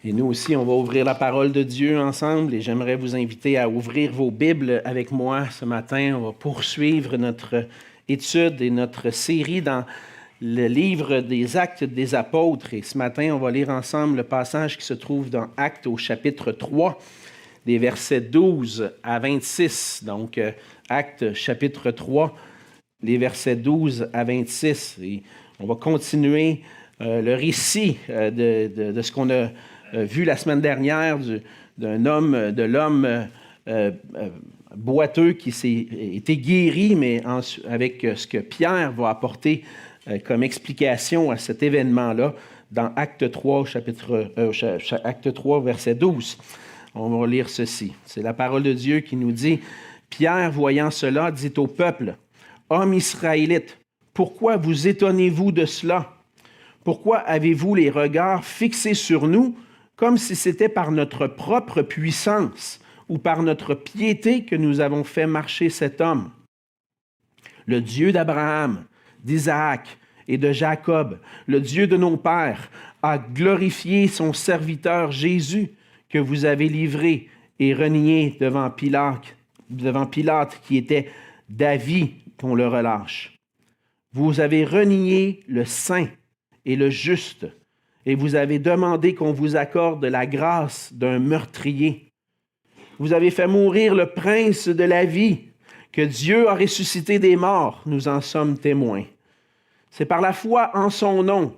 Et nous aussi, on va ouvrir la parole de Dieu ensemble et j'aimerais vous inviter à ouvrir vos Bibles avec moi ce matin. On va poursuivre notre étude et notre série dans le livre des Actes des Apôtres. Et ce matin, on va lire ensemble le passage qui se trouve dans Actes au chapitre 3, des versets 12 à 26. Donc, Actes chapitre 3, les versets 12 à 26. Et on va continuer le récit de ce qu'on a vu la semaine dernière de l'homme boiteux qui s'est été guéri, mais avec ce que Pierre va apporter comme explication à cet événement-là dans Acte 3, Acte 3, verset 12. On va lire ceci. C'est la parole de Dieu qui nous dit: Pierre, voyant cela, dit au peuple: Hommes israélites, pourquoi vous étonnez-vous de cela? Pourquoi avez-vous les regards fixés sur nous, comme si c'était par notre propre puissance ou par notre piété que nous avons fait marcher cet homme? Le Dieu d'Abraham, d'Isaac et de Jacob, le Dieu de nos pères, a glorifié son serviteur Jésus, que vous avez livré et renié devant Pilate qui était d'avis qu'on le relâche. Vous avez renié le saint et le juste, et vous avez demandé qu'on vous accorde la grâce d'un meurtrier. Vous avez fait mourir le prince de la vie, que Dieu a ressuscité des morts, nous en sommes témoins. C'est par la foi en son nom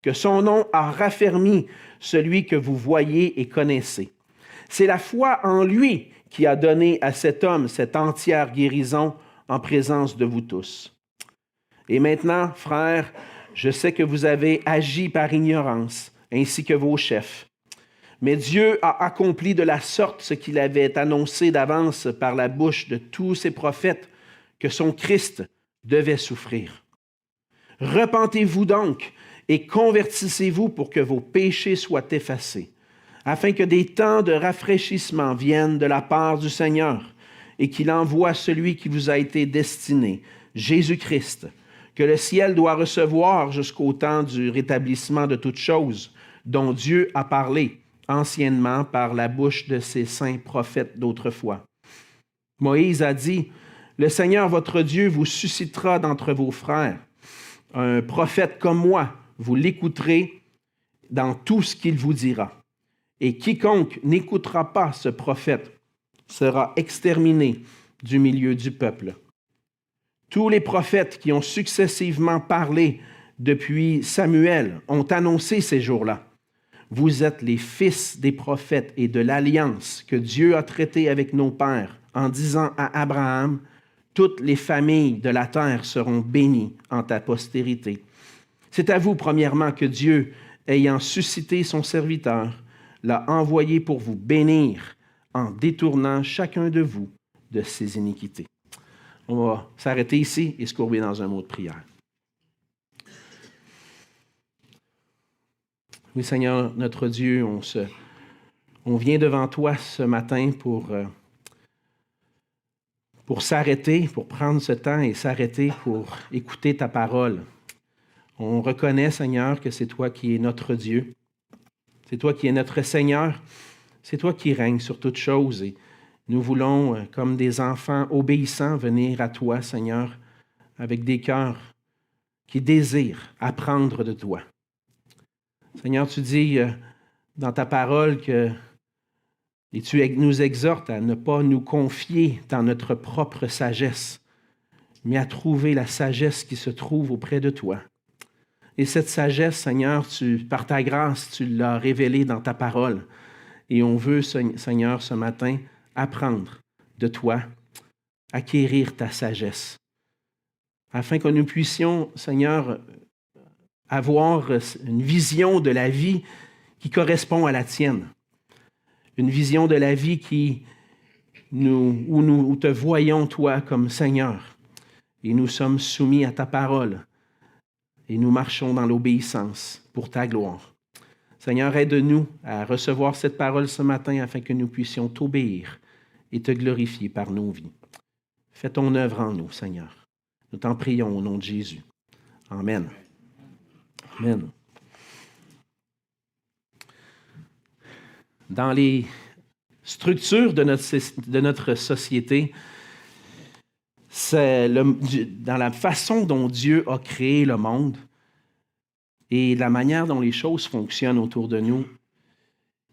que son nom a raffermi celui que vous voyez et connaissez. C'est la foi en lui qui a donné à cet homme cette entière guérison en présence de vous tous. Et maintenant, frères, je sais que vous avez agi par ignorance, ainsi que vos chefs. Mais Dieu a accompli de la sorte ce qu'il avait annoncé d'avance par la bouche de tous ses prophètes, que son Christ devait souffrir. Repentez-vous donc et convertissez-vous pour que vos péchés soient effacés, afin que des temps de rafraîchissement viennent de la part du Seigneur et qu'il envoie celui qui vous a été destiné, Jésus-Christ, que le ciel doit recevoir jusqu'au temps du rétablissement de toutes choses, dont Dieu a parlé anciennement par la bouche de ses saints prophètes d'autrefois. Moïse a dit: Le Seigneur votre Dieu vous suscitera d'entre vos frères un prophète comme moi, vous l'écouterez dans tout ce qu'il vous dira. Et quiconque n'écoutera pas ce prophète sera exterminé du milieu du peuple. Tous les prophètes qui ont successivement parlé depuis Samuel ont annoncé ces jours-là. Vous êtes les fils des prophètes et de l'alliance que Dieu a traitée avec nos pères en disant à Abraham: toutes les familles de la terre seront bénies en ta postérité. C'est à vous, premièrement, que Dieu, ayant suscité son serviteur, l'a envoyé pour vous bénir en détournant chacun de vous de ses iniquités. On va s'arrêter ici et se courber dans un mot de prière. Oui, Seigneur, notre Dieu, on vient devant toi ce matin pour s'arrêter, pour prendre ce temps et s'arrêter pour écouter ta parole. On reconnaît, Seigneur, que c'est toi qui es notre Dieu. C'est toi qui es notre Seigneur. C'est toi qui règnes sur toutes choses. Et nous voulons, comme des enfants obéissants, venir à toi, Seigneur, avec des cœurs qui désirent apprendre de toi. Seigneur, tu dis dans ta parole et tu nous exhortes à ne pas nous confier dans notre propre sagesse, mais à trouver la sagesse qui se trouve auprès de toi. Et cette sagesse, Seigneur, par ta grâce, tu l'as révélée dans ta parole. Et on veut, Seigneur, ce matin, apprendre de toi, acquérir ta sagesse, afin que nous puissions, Seigneur, avoir une vision de la vie qui correspond à la tienne. Une vision de la vie où nous te voyons, toi, comme Seigneur. Et nous sommes soumis à ta parole. Et nous marchons dans l'obéissance pour ta gloire. Seigneur, aide-nous à recevoir cette parole ce matin afin que nous puissions t'obéir et te glorifier par nos vies. Fais ton œuvre en nous, Seigneur. Nous t'en prions au nom de Jésus. Amen. Amen. dans les structures de notre société, dans la façon dont Dieu a créé le monde et la manière dont les choses fonctionnent autour de nous,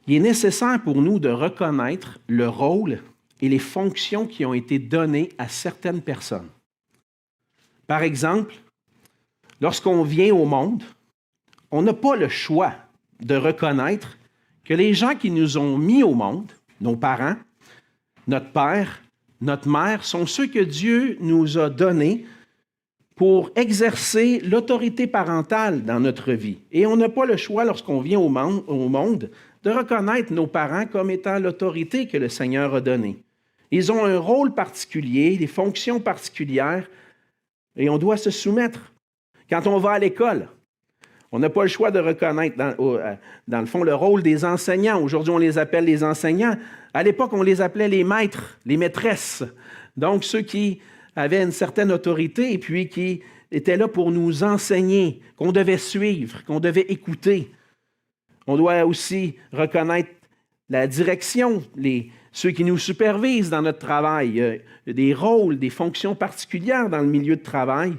il est nécessaire pour nous de reconnaître le rôle et les fonctions qui ont été données à certaines personnes. Par exemple, lorsqu'on vient au monde, on n'a pas le choix de reconnaître que les gens qui nous ont mis au monde, nos parents, notre père, notre mère, sont ceux que Dieu nous a donnés pour exercer l'autorité parentale dans notre vie. Et on n'a pas le choix, lorsqu'on vient au monde, de reconnaître nos parents comme étant l'autorité que le Seigneur a donnée. Ils ont un rôle particulier, des fonctions particulières, et on doit se soumettre. Quand on va à l'école, on n'a pas le choix de reconnaître, dans le fond, le rôle des enseignants. Aujourd'hui, on les appelle les enseignants. À l'époque, on les appelait les maîtres, les maîtresses. Donc, ceux qui avaient une certaine autorité et puis qui étaient là pour nous enseigner, qu'on devait suivre, qu'on devait écouter. On doit aussi reconnaître la direction, ceux qui nous supervisent dans notre travail, des rôles, des fonctions particulières dans le milieu de travail.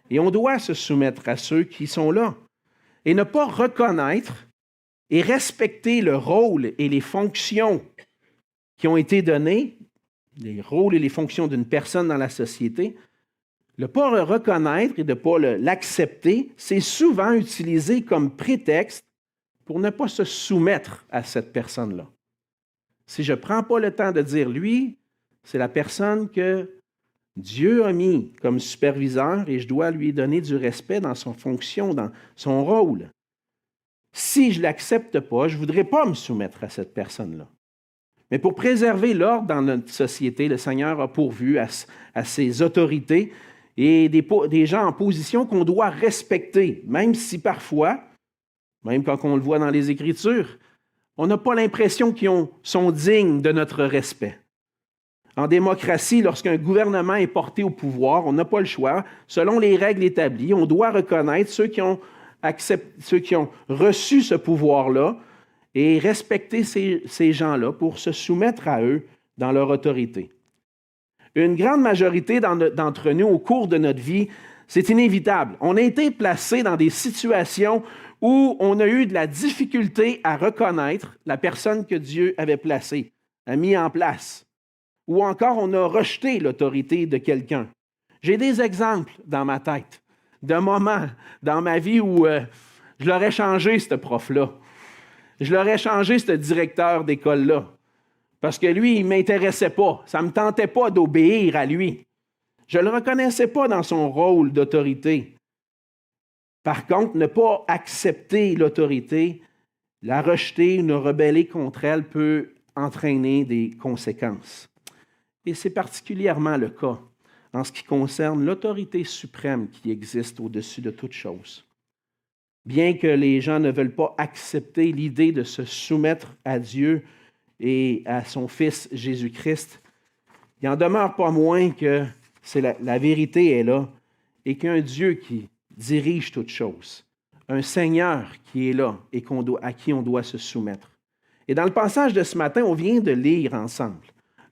Et on doit se soumettre à ceux qui sont là. Et ne pas reconnaître et respecter le rôle et les fonctions qui ont été données, les rôles et les fonctions d'une personne dans la société, ne pas le reconnaître et de ne pas l'accepter, c'est souvent utilisé comme prétexte pour ne pas se soumettre à cette personne-là. Si je ne prends pas le temps de dire, lui, c'est la personne que Dieu a mis comme superviseur et je dois lui donner du respect dans son fonction, dans son rôle. Si je ne l'accepte pas, je ne voudrais pas me soumettre à cette personne-là. Mais pour préserver l'ordre dans notre société, le Seigneur a pourvu à ses autorités et des gens en position qu'on doit respecter, même si parfois, même quand on le voit dans les Écritures, on n'a pas l'impression qu'ils sont dignes de notre respect. En démocratie, lorsqu'un gouvernement est porté au pouvoir, on n'a pas le choix. Selon les règles établies, on doit reconnaître ceux qui ont reçu ce pouvoir-là et respecter ces gens-là pour se soumettre à eux dans leur autorité. Une grande majorité d'entre nous, au cours de notre vie, c'est inévitable. On a été placé dans des situations où on a eu de la difficulté à reconnaître la personne que Dieu avait placée, a mis en place. Ou encore, on a rejeté l'autorité de quelqu'un. J'ai des exemples dans ma tête, de moments dans ma vie où je l'aurais changé, ce prof-là. Je l'aurais changé, ce directeur d'école-là. Parce que lui, il ne m'intéressait pas. Ça ne me tentait pas d'obéir à lui. Je ne le reconnaissais pas dans son rôle d'autorité. Par contre, ne pas accepter l'autorité, la rejeter ou nous rebeller contre elle peut entraîner des conséquences. Et c'est particulièrement le cas en ce qui concerne l'autorité suprême qui existe au-dessus de toute chose. Bien que les gens ne veulent pas accepter l'idée de se soumettre à Dieu et à son Fils Jésus-Christ, il n'en demeure pas moins que la vérité est là et qu'un Dieu qui dirige toutes choses, un Seigneur qui est là et à qui on doit se soumettre. Et dans le passage de ce matin, on vient de lire ensemble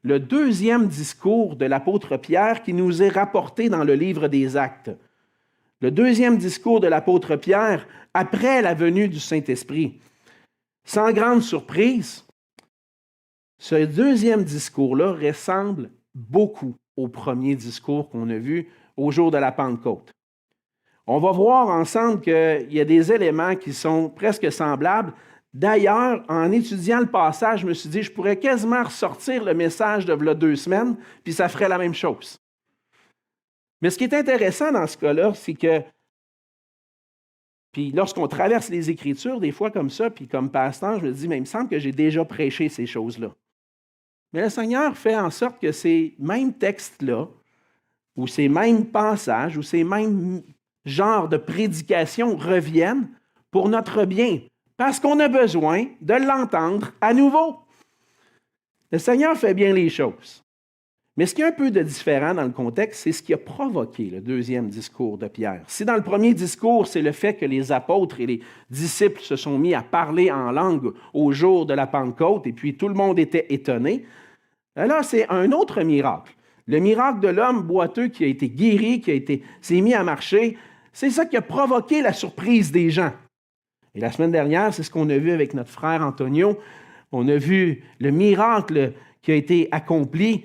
le deuxième discours de l'apôtre Pierre qui nous est rapporté dans le livre des Actes. Le deuxième discours de l'apôtre Pierre après la venue du Saint-Esprit. Sans grande surprise, ce deuxième discours-là ressemble beaucoup au premier discours qu'on a vu au jour de la Pentecôte. On va voir ensemble qu'il y a des éléments qui sont presque semblables. D'ailleurs, en étudiant le passage, je me suis dit, je pourrais quasiment ressortir le message de là 2 semaines, puis ça ferait la même chose. Mais ce qui est intéressant dans ce cas-là, c'est que, puis lorsqu'on traverse les Écritures, des fois comme ça, puis comme pasteur, je me dis, mais il me semble que j'ai déjà prêché ces choses-là. Mais le Seigneur fait en sorte que ces mêmes textes-là, ou ces mêmes passages, ou ces mêmes genres de prédications reviennent pour notre bien, parce qu'on a besoin de l'entendre à nouveau. Le Seigneur fait bien les choses. Mais ce qui est un peu de différent dans le contexte, c'est ce qui a provoqué le deuxième discours de Pierre. Si dans le premier discours, c'est le fait que les apôtres et les disciples se sont mis à parler en langue au jour de la Pentecôte, et puis tout le monde était étonné, là, c'est un autre miracle. Le miracle de l'homme boiteux qui a été guéri, s'est mis à marcher, c'est ça qui a provoqué la surprise des gens. Et la semaine dernière, c'est ce qu'on a vu avec notre frère Antonio. On a vu le miracle qui a été accompli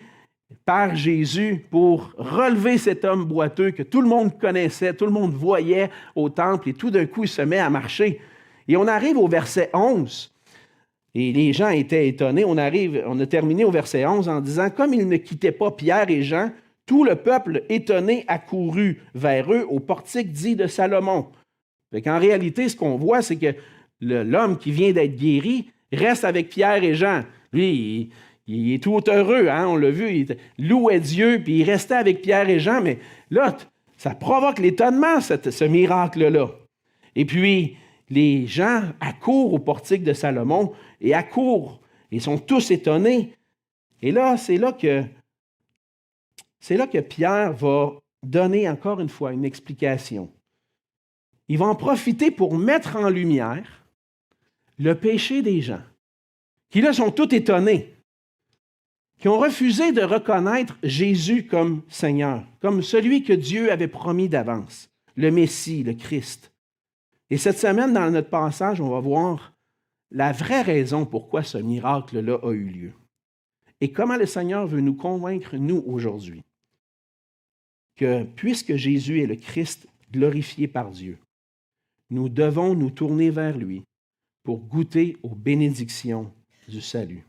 par Jésus pour relever cet homme boiteux que tout le monde connaissait, tout le monde voyait au temple, et tout d'un coup, il se met à marcher. Et on arrive au verset 11, et les gens étaient étonnés. On a terminé au verset 11 en disant « Comme ils ne quittaient pas Pierre et Jean, tout le peuple étonné accourut vers eux au portique dit de Salomon. » En réalité, ce qu'on voit, c'est que l'homme qui vient d'être guéri reste avec Pierre et Jean. Lui, il est tout heureux, hein? On l'a vu, il louait Dieu, puis il restait avec Pierre et Jean, mais là, ça provoque l'étonnement, ce miracle-là. Et puis, les gens accourent au portique de Salomon, et accourent, ils sont tous étonnés. Et là, c'est là que Pierre va donner encore une fois une explication. Il va en profiter pour mettre en lumière le péché des gens, qui là sont tous étonnés, qui ont refusé de reconnaître Jésus comme Seigneur, comme celui que Dieu avait promis d'avance, le Messie, le Christ. Et cette semaine, dans notre passage, on va voir la vraie raison pourquoi ce miracle-là a eu lieu. Et comment le Seigneur veut nous convaincre, nous, aujourd'hui, que puisque Jésus est le Christ glorifié par Dieu, nous devons nous tourner vers lui pour goûter aux bénédictions du salut.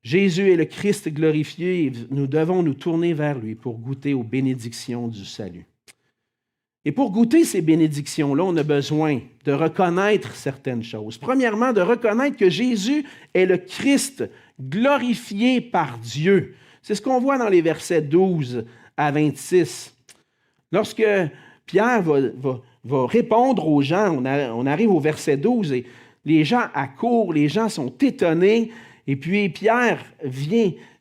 Jésus est le Christ glorifié et nous devons nous tourner vers lui pour goûter aux bénédictions du salut. Et pour goûter ces bénédictions-là, on a besoin de reconnaître certaines choses. Premièrement, de reconnaître que Jésus est le Christ glorifié par Dieu. C'est ce qu'on voit dans les versets 12 à 26. Lorsque Pierre va répondre aux gens, on arrive au verset 12 et les gens accourent, les gens sont étonnés. Et puis Pierre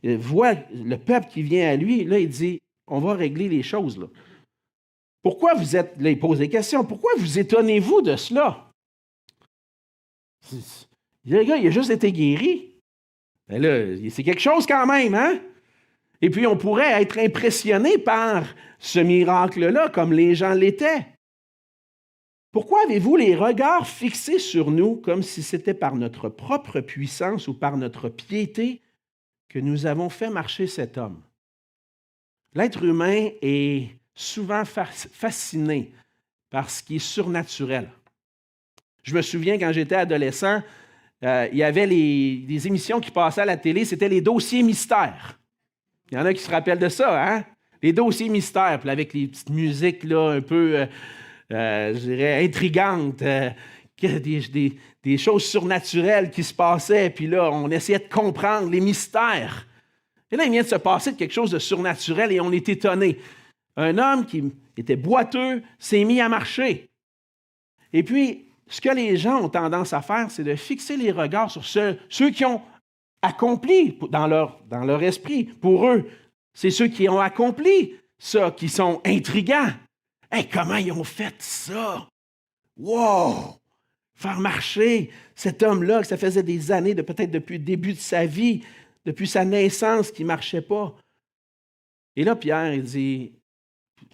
voit le peuple qui vient à lui. Là, il dit, on va régler les choses. Là. Pourquoi vous êtes... Là, il pose des questions. Pourquoi vous étonnez-vous de cela? Le gars, il a juste été guéri. Mais là, c'est quelque chose quand même, hein? Et puis, on pourrait être impressionné par ce miracle-là, comme les gens l'étaient. Pourquoi avez-vous les regards fixés sur nous comme si c'était par notre propre puissance ou par notre piété que nous avons fait marcher cet homme? L'être humain est souvent fasciné par ce qui est surnaturel. Je me souviens, quand j'étais adolescent, il y avait des émissions qui passaient à la télé, c'était les dossiers mystères. Il y en a qui se rappellent de ça, hein? Les dossiers mystères, puis avec les petites musiques là, un peu, je dirais, intrigantes, des choses surnaturelles qui se passaient, puis là, on essayait de comprendre les mystères. Et là, il vient de se passer quelque chose de surnaturel et on est étonné. Un homme qui était boiteux s'est mis à marcher. Et puis, ce que les gens ont tendance à faire, c'est de fixer les regards sur ceux qui ont accompli dans leur esprit. Pour eux, c'est ceux qui ont accompli ça, qui sont intrigants. Hey, comment ils ont fait ça? Wow! Faire marcher cet homme-là, que ça faisait des années, peut-être depuis le début de sa vie, depuis sa naissance, qui ne marchait pas. Et là, Pierre, il dit,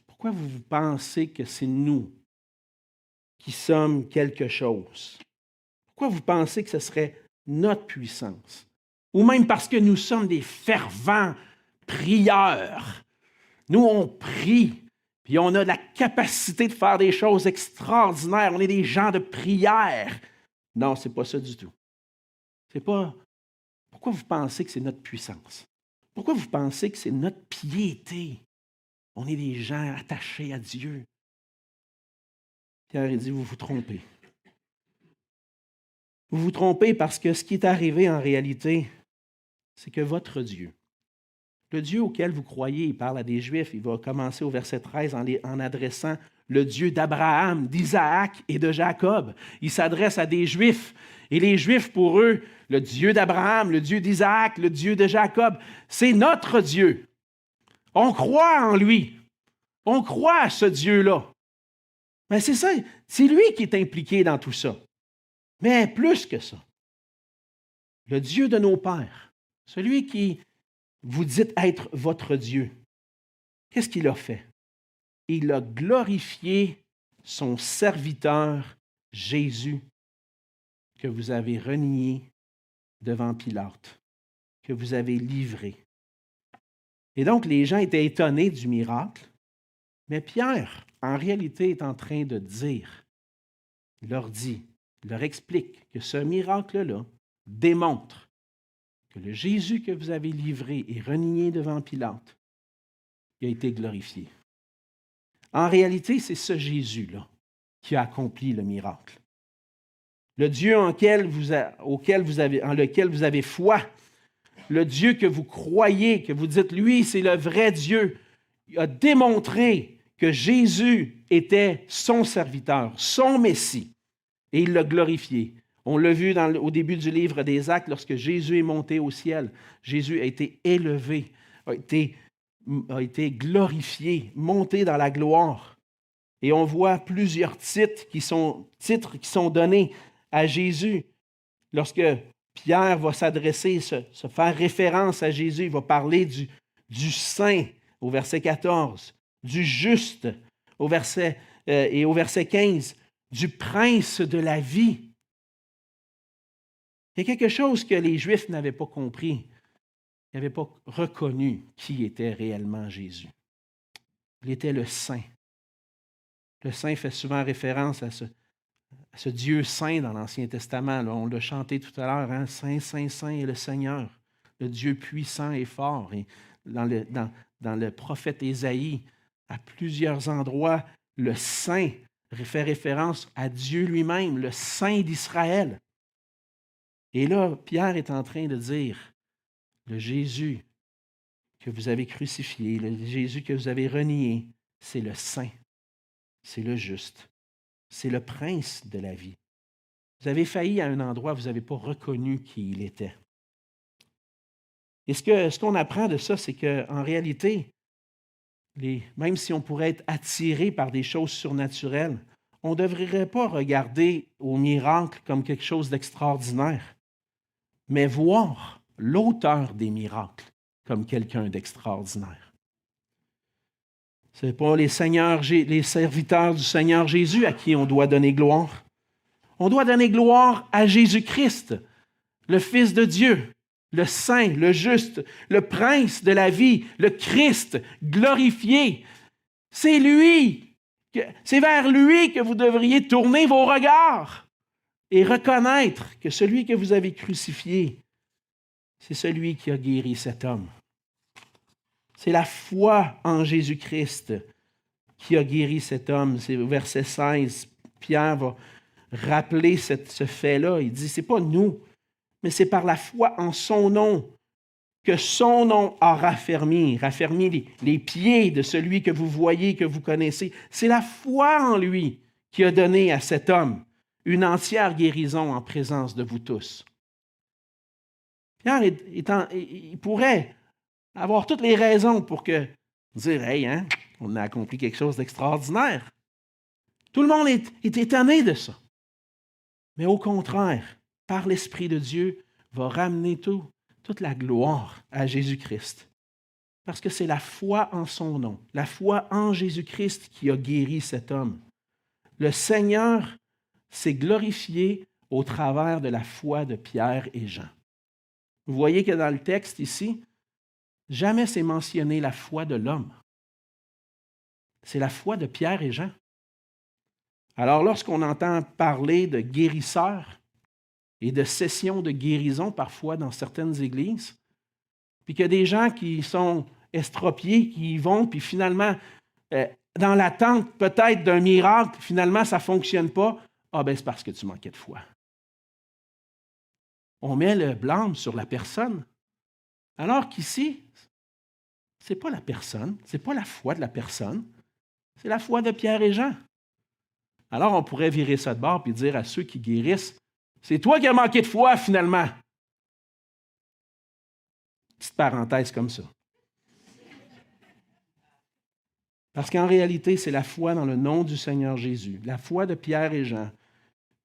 pourquoi vous pensez que c'est nous qui sommes quelque chose? Pourquoi vous pensez que ce serait notre puissance? Ou même parce que nous sommes des fervents prieurs. Nous, on prie, puis on a la capacité de faire des choses extraordinaires. On est des gens de prière. Non, ce n'est pas ça du tout. C'est pas... Pourquoi vous pensez que c'est notre puissance? Pourquoi vous pensez que c'est notre piété? On est des gens attachés à Dieu. Pierre dit, vous vous trompez. Vous vous trompez parce que ce qui est arrivé en réalité, c'est que votre Dieu, le Dieu auquel vous croyez, il parle à des Juifs, il va commencer au verset 13 en adressant le Dieu d'Abraham, d'Isaac et de Jacob. Il s'adresse à des Juifs. Et les Juifs, pour eux, le Dieu d'Abraham, le Dieu d'Isaac, le Dieu de Jacob, c'est notre Dieu. On croit en lui. On croit à ce Dieu-là. Mais c'est ça, c'est lui qui est impliqué dans tout ça. Mais plus que ça, le Dieu de nos pères, celui qui vous dit être votre Dieu, qu'est-ce qu'il a fait? Il a glorifié son serviteur Jésus que vous avez renié devant Pilate, que vous avez livré. Et donc, les gens étaient étonnés du miracle, mais Pierre, en réalité, est en train de dire, il leur explique que ce miracle-là démontre que le Jésus que vous avez livré et renié devant Pilate, il a été glorifié. En réalité, c'est ce Jésus-là qui a accompli le miracle. Le Dieu en lequel vous avez foi, le Dieu que vous croyez, que vous dites, lui, c'est le vrai Dieu, a démontré que Jésus était son serviteur, son Messie, et il l'a glorifié. On l'a vu au début du livre des Actes, lorsque Jésus est monté au ciel. Jésus a été élevé, a été glorifié, monté dans la gloire. Et on voit plusieurs titres qui sont donnés à Jésus. Lorsque Pierre va s'adresser, se faire référence à Jésus, il va parler du saint au verset 14, du juste au verset 15, du prince de la vie. Il y a quelque chose que les Juifs n'avaient pas compris. Ils n'avaient pas reconnu qui était réellement Jésus. Il était le Saint. Le Saint fait souvent référence à ce Dieu saint dans l'Ancien Testament. Là, on l'a chanté tout à l'heure, hein? Saint, Saint, Saint est le Seigneur, le Dieu puissant et fort. Et dans le prophète Ésaïe, à plusieurs endroits, le Saint fait référence à Dieu lui-même, le Saint d'Israël. Et là, Pierre est en train de dire, le Jésus que vous avez crucifié, le Jésus que vous avez renié, c'est le Saint, c'est le juste, c'est le prince de la vie. Vous avez failli à un endroit où vous n'avez pas reconnu qui il était. Et ce qu'on apprend de ça, c'est qu'en réalité, même si on pourrait être attiré par des choses surnaturelles, on ne devrait pas regarder au miracle comme quelque chose d'extraordinaire, mais voir l'auteur des miracles comme quelqu'un d'extraordinaire. Ce n'est pas les serviteurs du Seigneur Jésus à qui on doit donner gloire. On doit donner gloire à Jésus-Christ, le Fils de Dieu, le Saint, le Juste, le Prince de la vie, le Christ glorifié. C'est vers lui que vous devriez tourner vos regards et reconnaître que celui que vous avez crucifié, c'est celui qui a guéri cet homme. C'est la foi en Jésus-Christ qui a guéri cet homme. C'est au verset 16, Pierre va rappeler ce fait-là. Il dit, ce n'est pas nous, mais c'est par la foi en son nom que son nom a raffermi les pieds de celui que vous voyez, que vous connaissez. C'est la foi en lui qui a donné à cet homme une entière guérison en présence de vous tous. Pierre, il pourrait avoir toutes les raisons pour dire, hey, hein, on a accompli quelque chose d'extraordinaire. Tout le monde est étonné de ça. Mais au contraire, par l'Esprit de Dieu, va ramener toute la gloire à Jésus-Christ. Parce que c'est la foi en son nom, la foi en Jésus-Christ qui a guéri cet homme. Le Seigneur s'est glorifié au travers de la foi de Pierre et Jean. Vous voyez que dans le texte ici, jamais c'est mentionné la foi de l'homme. C'est la foi de Pierre et Jean. Alors, lorsqu'on entend parler de guérisseurs et de sessions de guérison parfois dans certaines églises, puis qu'il y a des gens qui sont estropiés, qui y vont, puis finalement, dans l'attente peut-être d'un miracle, finalement, ça ne fonctionne pas, c'est parce que tu manquais de foi. On met le blâme sur la personne, alors qu'ici, ce n'est pas la personne, ce n'est pas la foi de la personne, c'est la foi de Pierre et Jean. Alors, on pourrait virer ça de bord et dire à ceux qui guérissent, c'est toi qui as manqué de foi, finalement. Petite parenthèse comme ça. Parce qu'en réalité, c'est la foi dans le nom du Seigneur Jésus, la foi de Pierre et Jean.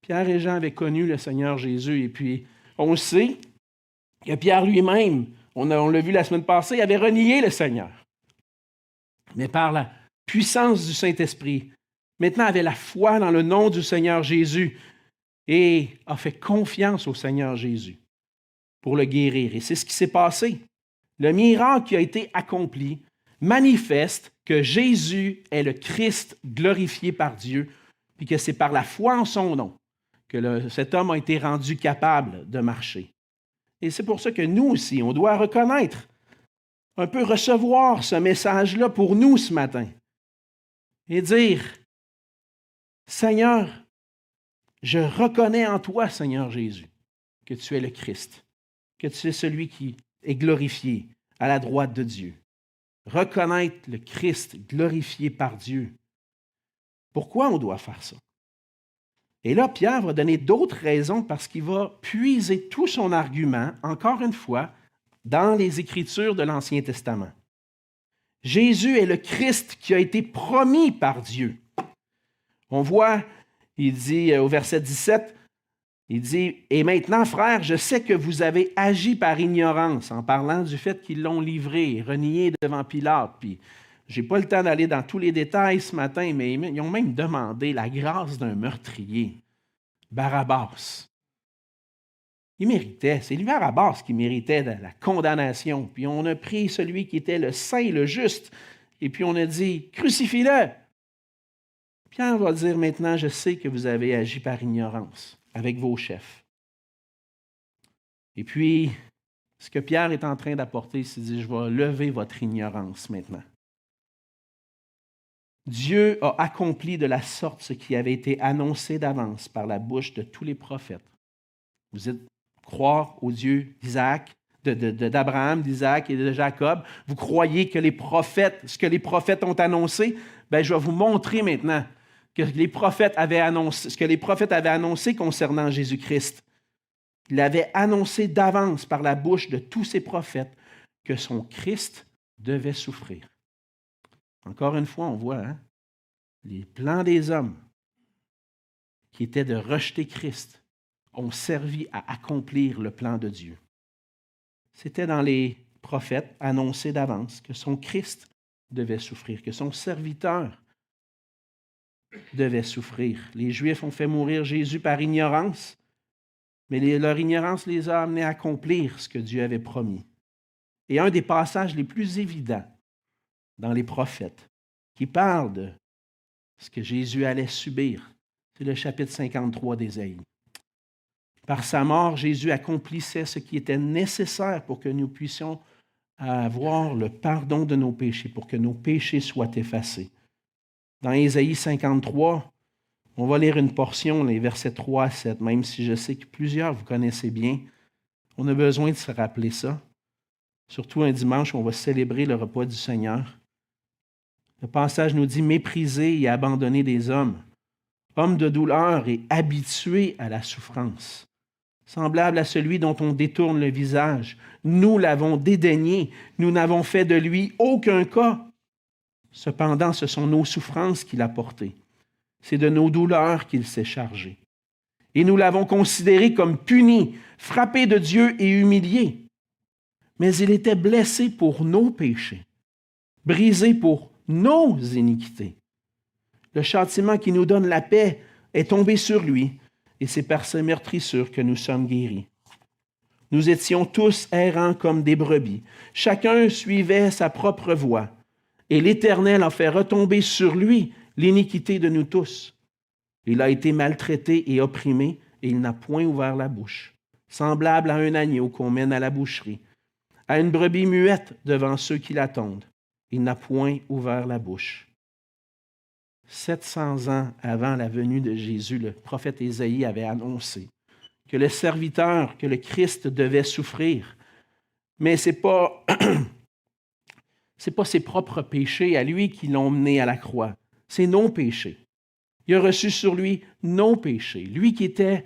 Pierre et Jean avaient connu le Seigneur Jésus, et puis on sait que Pierre lui-même, on l'a vu la semaine passée, avait renié le Seigneur. Mais par la puissance du Saint-Esprit, maintenant avait la foi dans le nom du Seigneur Jésus et a fait confiance au Seigneur Jésus pour le guérir. Et c'est ce qui s'est passé. Le miracle qui a été accompli manifeste que Jésus est le Christ glorifié par Dieu, puis que c'est par la foi en son nom que cet homme a été rendu capable de marcher. Et c'est pour ça que nous aussi, on doit reconnaître, un peu recevoir ce message-là pour nous ce matin et dire, Seigneur, je reconnais en toi, Seigneur Jésus, que tu es le Christ, que tu es celui qui est glorifié à la droite de Dieu. Reconnaître le Christ glorifié par Dieu. Pourquoi on doit faire ça? Et là, Pierre va donner d'autres raisons parce qu'il va puiser tout son argument, encore une fois, dans les Écritures de l'Ancien Testament. Jésus est le Christ qui a été promis par Dieu. On voit, il dit au verset 17, il dit, « Et maintenant, frères, je sais que vous avez agi par ignorance, en parlant du fait qu'ils l'ont livré, renié devant Pilate. » Puis, je n'ai pas le temps d'aller dans tous les détails ce matin, mais ils ont même demandé la grâce d'un meurtrier, Barabbas. Il méritait, c'est lui Barabbas qui méritait la condamnation. Puis on a pris celui qui était le saint, le juste, et puis on a dit, « Crucifie-le! » Pierre va dire maintenant, « Je sais que vous avez agi par ignorance avec vos chefs. » Et puis, ce que Pierre est en train d'apporter, c'est de dire, « Je vais lever votre ignorance maintenant. » Dieu a accompli de la sorte ce qui avait été annoncé d'avance par la bouche de tous les prophètes. Vous êtes croire au Dieu d'Isaac, d'Abraham, d'Isaac et de Jacob. Vous croyez que les prophètes, ce que les prophètes ont annoncé, bien, je vais vous montrer maintenant que les prophètes avaient annoncé, ce que les prophètes avaient annoncé concernant Jésus-Christ. Il avait annoncé d'avance par la bouche de tous ces prophètes que son Christ devait souffrir. Encore une fois, on voit les plans des hommes qui étaient de rejeter Christ ont servi à accomplir le plan de Dieu. C'était dans les prophètes annoncé d'avance que son Christ devait souffrir, que son serviteur devait souffrir. Les Juifs ont fait mourir Jésus par ignorance, mais leur ignorance les a amenés à accomplir ce que Dieu avait promis. Et un des passages les plus évidents dans les prophètes qui parle de ce que Jésus allait subir, c'est le chapitre 53 d'Ésaïe. Par sa mort, Jésus accomplissait ce qui était nécessaire pour que nous puissions avoir le pardon de nos péchés, pour que nos péchés soient effacés. Dans Ésaïe 53, on va lire une portion, les versets 3 à 7, même si je sais que plusieurs vous connaissez bien. On a besoin de se rappeler ça, surtout un dimanche où on va célébrer le repas du Seigneur. Le passage nous dit « Méprisé et abandonné des hommes, homme de douleur et habitué à la souffrance. » Semblable à celui dont on détourne le visage. Nous l'avons dédaigné, nous n'avons fait de lui aucun cas. Cependant, ce sont nos souffrances qu'il a portées. C'est de nos douleurs qu'il s'est chargé. Et nous l'avons considéré comme puni, frappé de Dieu et humilié. Mais il était blessé pour nos péchés, brisé pour nos iniquités. Le châtiment qui nous donne la paix est tombé sur lui, et c'est par ses meurtrissures que nous sommes guéris. Nous étions tous errants comme des brebis. Chacun suivait sa propre voie, et l'Éternel a fait retomber sur lui l'iniquité de nous tous. Il a été maltraité et opprimé, et il n'a point ouvert la bouche. Semblable à un agneau qu'on mène à la boucherie, à une brebis muette devant ceux qui l'attendent. Il n'a point ouvert la bouche. 700 ans avant la venue de Jésus, le prophète Ésaïe avait annoncé que le serviteur, que le Christ devait souffrir. Mais ce n'est pas ses propres péchés à lui qui l'ont mené à la croix. C'est nos péchés. Il a reçu sur lui nos péchés. Lui qui était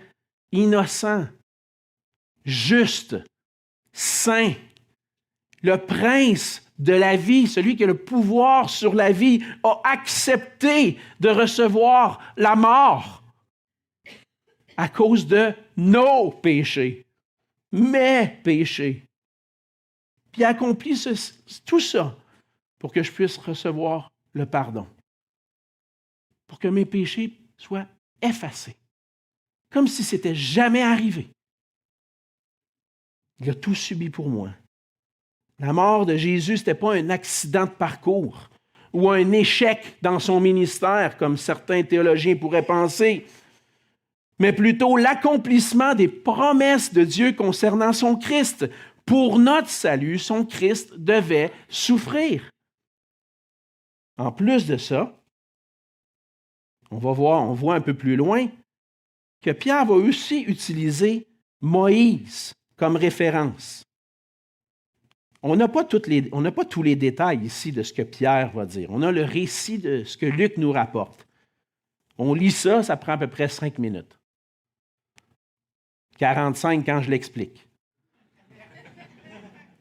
innocent, juste, saint, le prince de la vie, celui qui a le pouvoir sur la vie, a accepté de recevoir la mort à cause de nos péchés, mes péchés. Puis il a accompli tout ça pour que je puisse recevoir le pardon, pour que mes péchés soient effacés, comme si c'était jamais arrivé. Il a tout subi pour moi. La mort de Jésus, ce n'était pas un accident de parcours ou un échec dans son ministère, comme certains théologiens pourraient penser, mais plutôt l'accomplissement des promesses de Dieu concernant son Christ. Pour notre salut, son Christ devait souffrir. En plus de ça, on voit un peu plus loin que Pierre va aussi utiliser Moïse comme référence. On n'a pas tous les détails ici de ce que Pierre va dire. On a le récit de ce que Luc nous rapporte. On lit ça, ça prend à peu près 5 minutes. 45 quand je l'explique.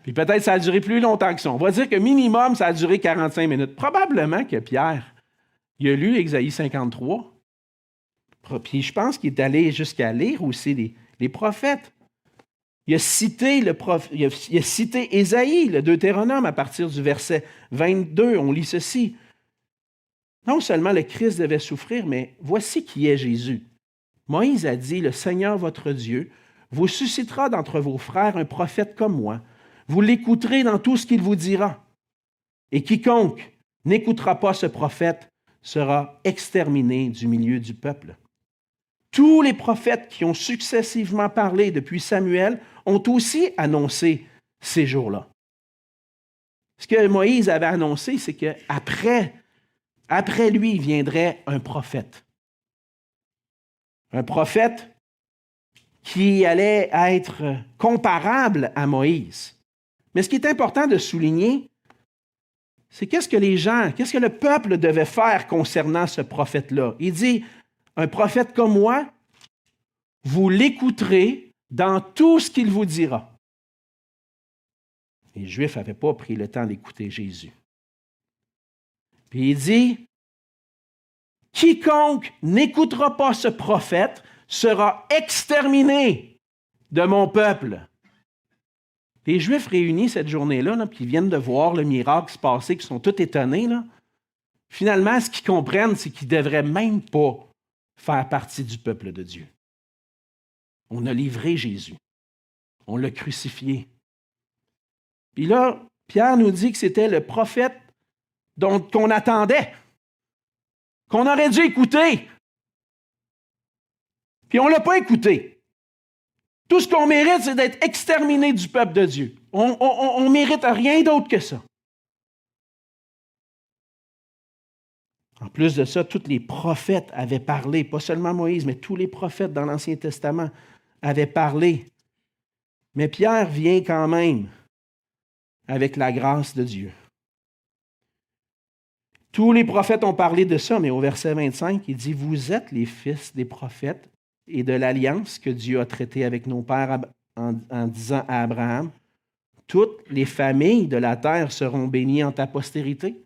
Puis peut-être ça a duré plus longtemps que ça. On va dire que minimum, ça a duré 45 minutes. Probablement que Pierre, il a lu Ésaïe 53. Puis je pense qu'il est allé jusqu'à lire aussi les prophètes. Il a cité Ésaïe, le Deutéronome, à partir du verset 22. On lit ceci. Non seulement le Christ devait souffrir, mais voici qui est Jésus. Moïse a dit, « Le Seigneur votre Dieu vous suscitera d'entre vos frères un prophète comme moi. Vous l'écouterez dans tout ce qu'il vous dira. Et quiconque n'écoutera pas ce prophète sera exterminé du milieu du peuple. » Tous les prophètes qui ont successivement parlé depuis Samuel ont aussi annoncé ces jours-là. Ce que Moïse avait annoncé, c'est qu'après lui viendrait un prophète. Un prophète qui allait être comparable à Moïse. Mais ce qui est important de souligner, c'est qu'est-ce que le peuple devait faire concernant ce prophète-là. Il dit, un prophète comme moi, vous l'écouterez dans tout ce qu'il vous dira. Les Juifs n'avaient pas pris le temps d'écouter Jésus. Puis il dit, quiconque n'écoutera pas ce prophète sera exterminé de mon peuple. Les Juifs réunis cette journée-là, puis ils viennent de voir le miracle se passer, qui sont tous étonnés. Là. Finalement, ce qu'ils comprennent, c'est qu'ils ne devraient même pas faire partie du peuple de Dieu. On a livré Jésus. On l'a crucifié. Puis là, Pierre nous dit que c'était le prophète qu'on attendait, qu'on aurait dû écouter. Puis on ne l'a pas écouté. Tout ce qu'on mérite, c'est d'être exterminé du peuple de Dieu. On ne mérite rien d'autre que ça. En plus de ça, tous les prophètes avaient parlé, pas seulement Moïse, mais tous les prophètes dans l'Ancien Testament avaient parlé. Mais Pierre vient quand même avec la grâce de Dieu. Tous les prophètes ont parlé de ça, mais au verset 25, il dit, « Vous êtes les fils des prophètes et de l'alliance que Dieu a traitée avec nos pères en disant à Abraham, « Toutes les familles de la terre seront bénies en ta postérité. »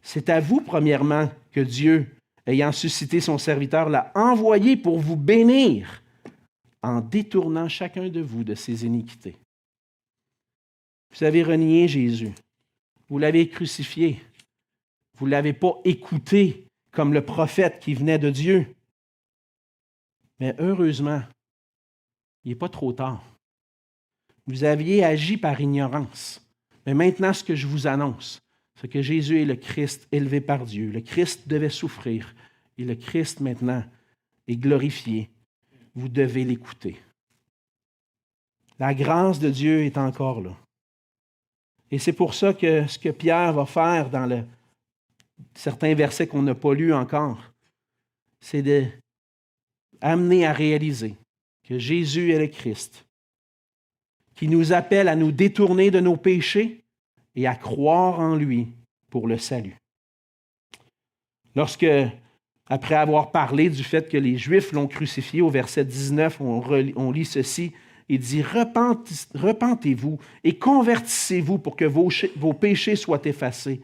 C'est à vous, premièrement, que Dieu, ayant suscité son serviteur, l'a envoyé pour vous bénir en détournant chacun de vous de ses iniquités. Vous avez renié Jésus. Vous l'avez crucifié. Vous ne l'avez pas écouté comme le prophète qui venait de Dieu. Mais heureusement, il n'est pas trop tard. Vous aviez agi par ignorance. Mais maintenant, ce que je vous annonce, c'est que Jésus est le Christ élevé par Dieu. Le Christ devait souffrir. Et le Christ, maintenant, est glorifié. Vous devez l'écouter. La grâce de Dieu est encore là. Et c'est pour ça que ce que Pierre va faire dans certains versets qu'on n'a pas lus encore, c'est d'amener à réaliser que Jésus est le Christ, qui nous appelle à nous détourner de nos péchés et à croire en lui pour le salut. Lorsque, après avoir parlé du fait que les Juifs l'ont crucifié, au verset 19, on lit ceci, Il dit, repentez-vous et convertissez-vous pour que vos péchés soient effacés,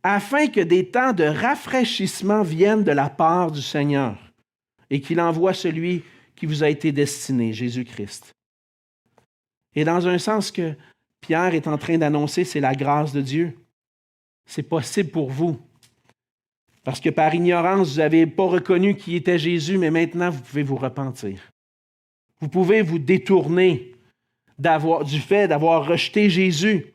afin que des temps de rafraîchissement viennent de la part du Seigneur et qu'il envoie celui qui vous a été destiné, Jésus-Christ. Et dans un sens que Pierre est en train d'annoncer, c'est la grâce de Dieu. C'est possible pour vous. Parce que par ignorance, vous n'avez pas reconnu qui était Jésus, mais maintenant, vous pouvez vous repentir. Vous pouvez vous détourner du fait d'avoir rejeté Jésus.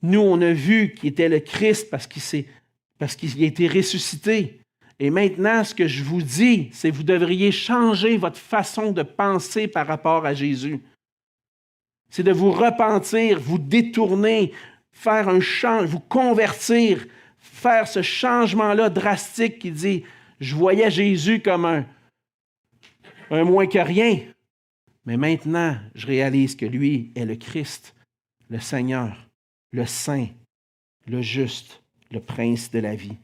Nous, on a vu qu'il était le Christ parce qu'il a été ressuscité. Et maintenant, ce que je vous dis, c'est que vous devriez changer votre façon de penser par rapport à Jésus. C'est de vous repentir, vous détourner, faire un changement, vous convertir, faire ce changement-là drastique qui dit « Je voyais Jésus comme un moins que rien, mais maintenant, je réalise que lui est le Christ, le Seigneur, le Saint, le Juste, le Prince de la vie. »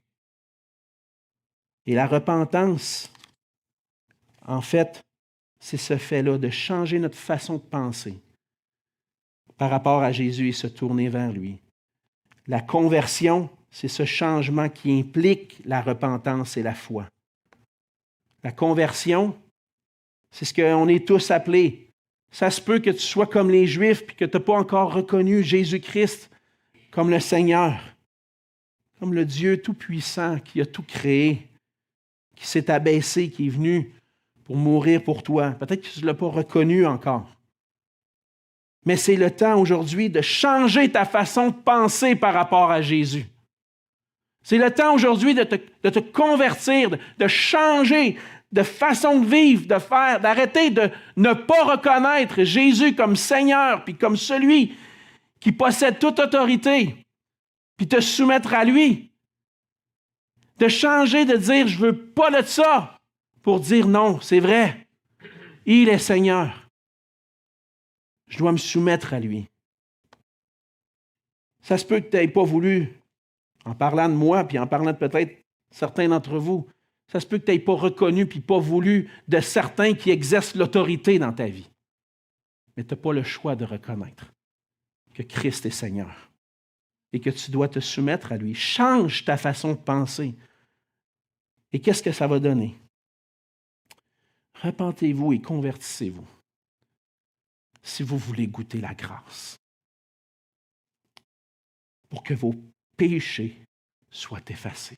Et la repentance, en fait, c'est ce fait-là de changer notre façon de penser par rapport à Jésus et se tourner vers lui. La conversion, c'est ce changement qui implique la repentance et la foi. La conversion, c'est ce qu'on est tous appelés. Ça se peut que tu sois comme les Juifs et que tu n'as pas encore reconnu Jésus-Christ comme le Seigneur, comme le Dieu tout-puissant qui a tout créé, qui s'est abaissé, qui est venu pour mourir pour toi. Peut-être que tu ne l'as pas reconnu encore. Mais c'est le temps aujourd'hui de changer ta façon de penser par rapport à Jésus. C'est le temps aujourd'hui de te convertir, de changer de façon de vivre, de faire, d'arrêter de ne pas reconnaître Jésus comme Seigneur, puis comme celui qui possède toute autorité, puis te soumettre à lui. De changer, de dire « je ne veux pas de ça », pour dire « non, c'est vrai, il est Seigneur. Je dois me soumettre à lui. » Ça se peut que tu n'aies pas voulu, en parlant de moi, puis en parlant de peut-être certains d'entre vous, ça se peut que tu n'aies pas reconnu puis pas voulu de certains qui exercent l'autorité dans ta vie. Mais tu n'as pas le choix de reconnaître que Christ est Seigneur et que tu dois te soumettre à lui. Change ta façon de penser. Et qu'est-ce que ça va donner? Repentez-vous et convertissez-vous si vous voulez goûter la grâce pour que vos péchés soient effacés.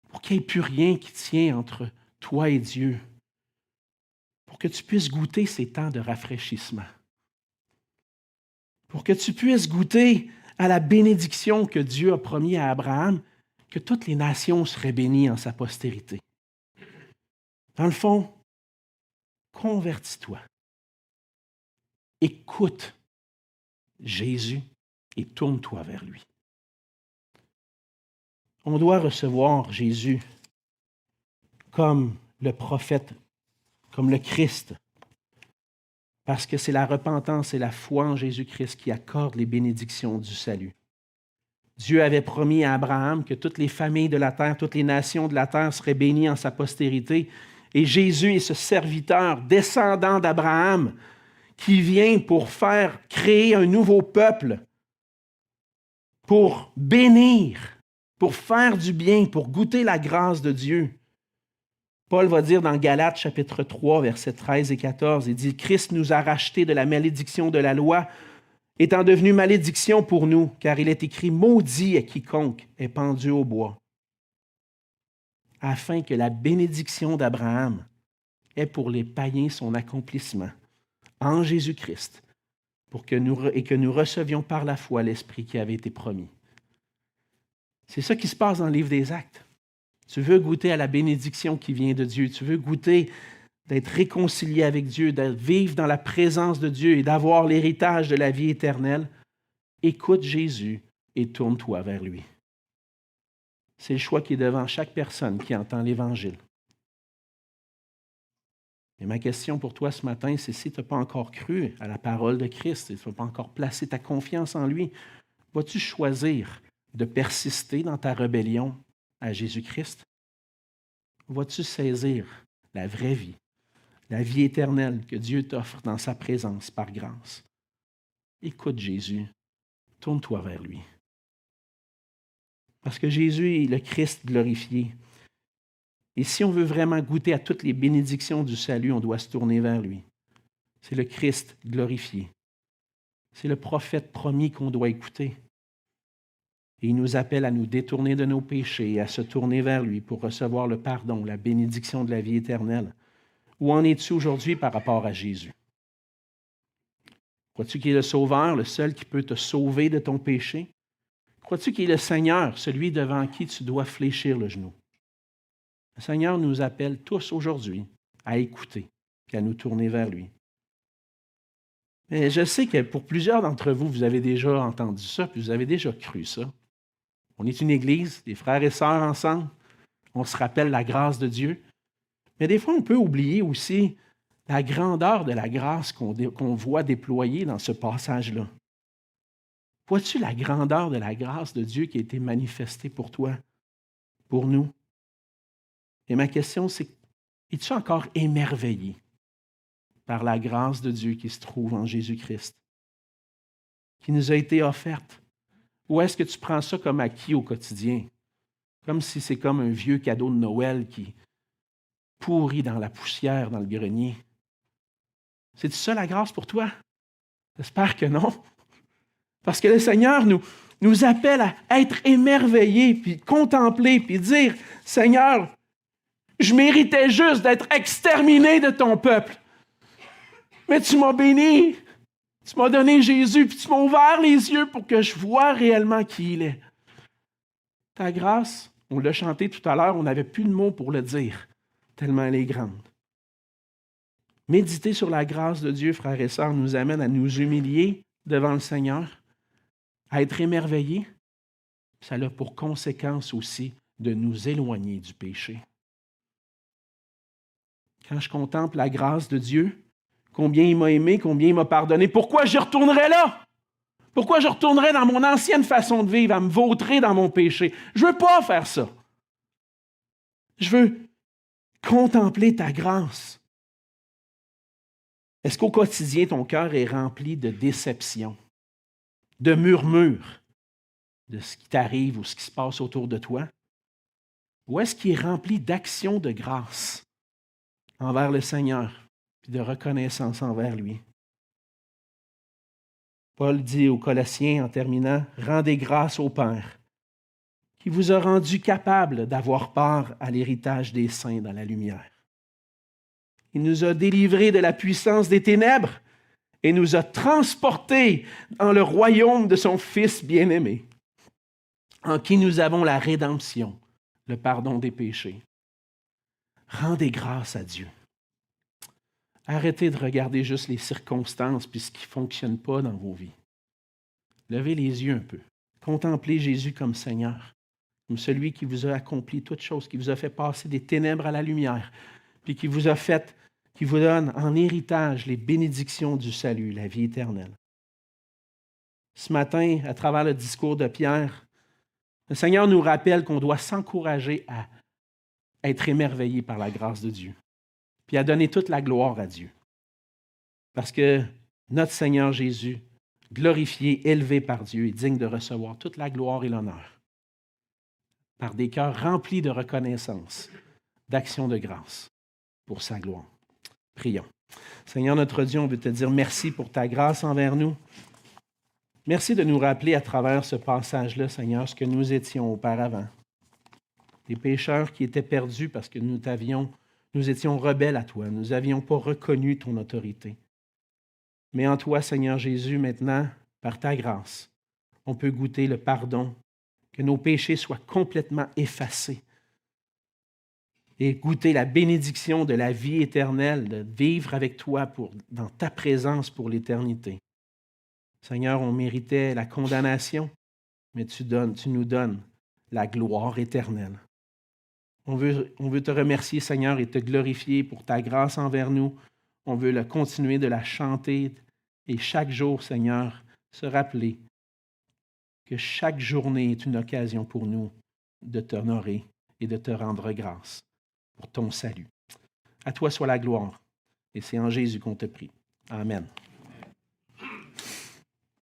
Pour qu'il n'y ait plus rien qui tient entre toi et Dieu. Pour que tu puisses goûter ces temps de rafraîchissement. Pour que tu puisses goûter à la bénédiction que Dieu a promis à Abraham, que toutes les nations seraient bénies en sa postérité. Dans le fond, convertis-toi. Écoute Jésus et tourne-toi vers lui. On doit recevoir Jésus comme le prophète, comme le Christ, parce que c'est la repentance et la foi en Jésus-Christ qui accordent les bénédictions du salut. Dieu avait promis à Abraham que toutes les familles de la terre, toutes les nations de la terre seraient bénies en sa postérité, et Jésus est ce serviteur descendant d'Abraham qui vient pour faire créer un nouveau peuple, pour bénir, pour faire du bien, pour goûter la grâce de Dieu. Paul va dire dans Galates chapitre 3, versets 13 et 14, il dit « Christ nous a rachetés de la malédiction de la loi, étant devenu malédiction pour nous, car il est écrit « Maudit est quiconque est pendu au bois », afin que la bénédiction d'Abraham ait pour les païens son accomplissement en Jésus-Christ, et que nous recevions par la foi l'Esprit qui avait été promis. » C'est ça qui se passe dans le livre des Actes. Tu veux goûter à la bénédiction qui vient de Dieu. Tu veux goûter d'être réconcilié avec Dieu, de vivre dans la présence de Dieu et d'avoir l'héritage de la vie éternelle. Écoute Jésus et tourne-toi vers lui. C'est le choix qui est devant chaque personne qui entend l'Évangile. Et ma question pour toi ce matin, c'est si tu n'as pas encore cru à la parole de Christ et tu n'as pas encore placé ta confiance en lui, vas-tu choisir de persister dans ta rébellion à Jésus-Christ? Vas-tu saisir la vraie vie, la vie éternelle que Dieu t'offre dans sa présence par grâce. Écoute Jésus, tourne-toi vers lui. Parce que Jésus est le Christ glorifié. Et si on veut vraiment goûter à toutes les bénédictions du salut, on doit se tourner vers lui. C'est le Christ glorifié. C'est le prophète promis qu'on doit écouter. Et il nous appelle à nous détourner de nos péchés et à se tourner vers lui pour recevoir le pardon, la bénédiction de la vie éternelle. Où en es-tu aujourd'hui par rapport à Jésus? Crois-tu qu'il est le Sauveur, le seul qui peut te sauver de ton péché? Crois-tu qu'il est le Seigneur, celui devant qui tu dois fléchir le genou? Le Seigneur nous appelle tous aujourd'hui à écouter et à nous tourner vers lui. Mais je sais que pour plusieurs d'entre vous, vous avez déjà entendu ça, puis vous avez déjà cru ça. On est une église, des frères et sœurs ensemble. On se rappelle la grâce de Dieu. Mais des fois, on peut oublier aussi la grandeur de la grâce qu'on voit déployée dans ce passage-là. Vois-tu la grandeur de la grâce de Dieu qui a été manifestée pour toi, pour nous? Et ma question, c'est, es-tu encore émerveillé par la grâce de Dieu qui se trouve en Jésus-Christ, qui nous a été offerte? Ou est-ce que tu prends ça comme acquis au quotidien? Comme si c'est comme un vieux cadeau de Noël qui pourrit dans la poussière, dans le grenier. C'est ça la grâce pour toi? J'espère que non. Parce que le Seigneur nous appelle à être émerveillés, puis contempler, puis dire, Seigneur, je méritais juste d'être exterminé de ton peuple. Mais tu m'as béni. Tu m'as donné Jésus, puis tu m'as ouvert les yeux pour que je voie réellement qui il est. Ta grâce, on l'a chanté tout à l'heure, on n'avait plus de mots pour le dire, tellement elle est grande. Méditer sur la grâce de Dieu, frères et sœurs, nous amène à nous humilier devant le Seigneur, à être émerveillés. Ça a pour conséquence aussi de nous éloigner du péché. Quand je contemple la grâce de Dieu, combien il m'a aimé, combien il m'a pardonné, pourquoi je retournerais là? Pourquoi je retournerais dans mon ancienne façon de vivre, à me vautrer dans mon péché? Je ne veux pas faire ça. Je veux contempler ta grâce. Est-ce qu'au quotidien, ton cœur est rempli de déception, de murmures de ce qui t'arrive ou ce qui se passe autour de toi? Ou est-ce qu'il est rempli d'actions de grâce envers le Seigneur et de reconnaissance envers lui? Paul dit aux Colossiens en terminant, « Rendez grâce au Père, qui vous a rendu capable d'avoir part à l'héritage des saints dans la lumière. Il nous a délivrés de la puissance des ténèbres et nous a transportés dans le royaume de son Fils bien-aimé, en qui nous avons la rédemption, le pardon des péchés. » Rendez grâce à Dieu. Arrêtez de regarder juste les circonstances puis ce qui ne fonctionne pas dans vos vies. Levez les yeux un peu. Contemplez Jésus comme Seigneur, comme celui qui vous a accompli toutes choses, qui vous a fait passer des ténèbres à la lumière, puis qui vous donne en héritage les bénédictions du salut, la vie éternelle. Ce matin, à travers le discours de Pierre, le Seigneur nous rappelle qu'on doit s'encourager à être émerveillé par la grâce de Dieu, puis à donner toute la gloire à Dieu. Parce que notre Seigneur Jésus, glorifié, élevé par Dieu, est digne de recevoir toute la gloire et l'honneur par des cœurs remplis de reconnaissance, d'action de grâce pour sa gloire. Prions. Seigneur notre Dieu, on veut te dire merci pour ta grâce envers nous. Merci de nous rappeler à travers ce passage-là, Seigneur, ce que nous étions auparavant. Des pécheurs qui étaient perdus parce que nous étions rebelles à toi. Nous n'avions pas reconnu ton autorité. Mais en toi, Seigneur Jésus, maintenant, par ta grâce, on peut goûter le pardon, que nos péchés soient complètement effacés et goûter la bénédiction de la vie éternelle, de vivre avec toi dans ta présence pour l'éternité. Seigneur, on méritait la condamnation, mais tu nous donnes la gloire éternelle. On veut te remercier, Seigneur, et te glorifier pour ta grâce envers nous. On veut continuer de la chanter et chaque jour, Seigneur, se rappeler que chaque journée est une occasion pour nous de t'honorer et de te rendre grâce pour ton salut. À toi soit la gloire. Et c'est en Jésus qu'on te prie. Amen.